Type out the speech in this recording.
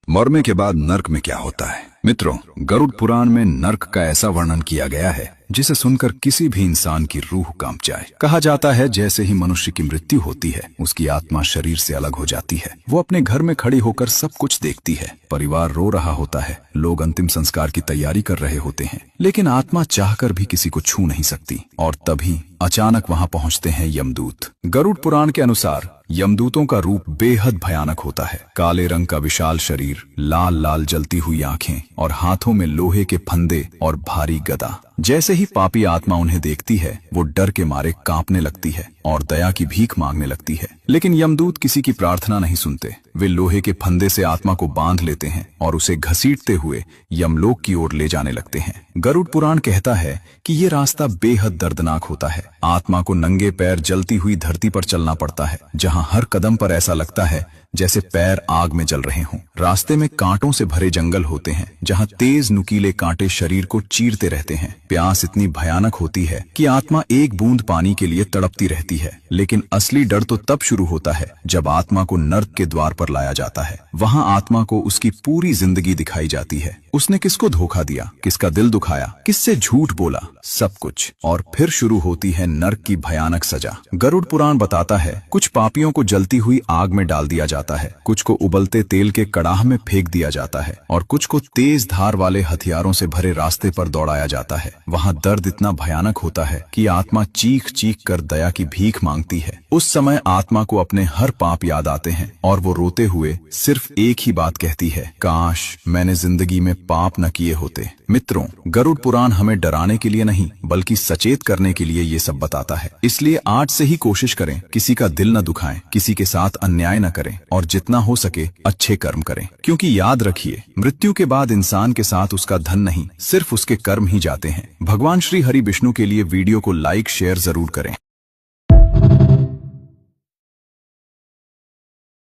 मरने के बाद नर्क में क्या होता है? मित्रों, गरुड़ पुराण में नर्क का ऐसा वर्णन किया गया है जिसे सुनकर किसी भी इंसान की रूह कांप जाए। कहा जाता है जैसे ही मनुष्य की मृत्यु होती है उसकी आत्मा शरीर से अलग हो जाती है। वो अपने घर में खड़ी होकर सब कुछ देखती है। परिवार रो रहा होता है, लोग अंतिम संस्कार की तैयारी कर रहे होते हैं, लेकिन आत्मा चाहकर भी किसी को छू नहीं सकती। और तभी अचानक वहां पहुंचते हैं यमदूत। गरुड़ पुराण के अनुसार यमदूतों का रूप बेहद भयानक होता है। काले रंग का विशाल शरीर, लाल लाल जलती हुई आंखें और हाथों में लोहे के फंदे और भारी गदा। जैसे ही पापी आत्मा उन्हें देखती है वो डर के मारे कांपने लगती है और दया की भीख मांगने लगती है। लेकिन यमदूत किसी की प्रार्थना नहीं सुनते। वे लोहे के फंदे से आत्मा को बांध लेते हैं और उसे घसीटते हुए यमलोक की ओर ले जाने लगते हैं। गरुड़ पुराण कहता है कि ये रास्ता बेहद दर्दनाक होता है। आत्मा को नंगे पैर जलती हुई धरती पर चलना पड़ता है, जहां हर कदम पर ऐसा लगता है जैसे पैर आग में जल रहे हों। रास्ते में कांटों से भरे जंगल होते हैं, जहां तेज नुकीले कांटे शरीर को चीरते रहते हैं। प्यास इतनी भयानक होती है कि आत्मा एक बूंद पानी के लिए तड़पती रहती है। लेकिन असली डर तो तब शुरू होता है जब आत्मा को नर्क के द्वार पर लाया जाता है। वहां आत्मा को उसकी पूरी जिंदगी दिखाई जाती है। उसने किसको धोखा दिया, किसका दिल दुखाया, किससे झूठ बोला, सब कुछ। और फिर शुरू होती है नर्क की भयानक सजा। गरुड़ पुराण बताता है कुछ पापियों को जलती हुई आग में डाल दिया जाता है, कुछ को उबलते तेल के कड़ाह में फेंक दिया जाता है और कुछ को तेज धार वाले हथियारों से भरे रास्ते पर दौड़ाया जाता है। वहां दर्द इतना भयानक होता है कि आत्मा चीख चीख कर दया की भीख मांगती है। उस समय आत्मा को अपने हर पाप याद आते हैं और वो रोते हुए सिर्फ एक ही बात कहती है, काश मैंने जिंदगी में पाप न किए होते। मित्रों, गरुड़ पुराण हमें डराने के लिए नहीं बल्कि सचेत करने के लिए ये सब बताता है। इसलिए आज से ही कोशिश करें किसी का दिल न दुखाएं, किसी के साथ अन्याय न करें और जितना हो सके अच्छे कर्म करें। क्योंकि याद रखिए, मृत्यु के बाद इंसान के साथ उसका धन नहीं, सिर्फ उसके कर्म ही जाते हैं। भगवान श्री हरि विष्णु के लिए वीडियो को लाइक शेयर जरूर करें।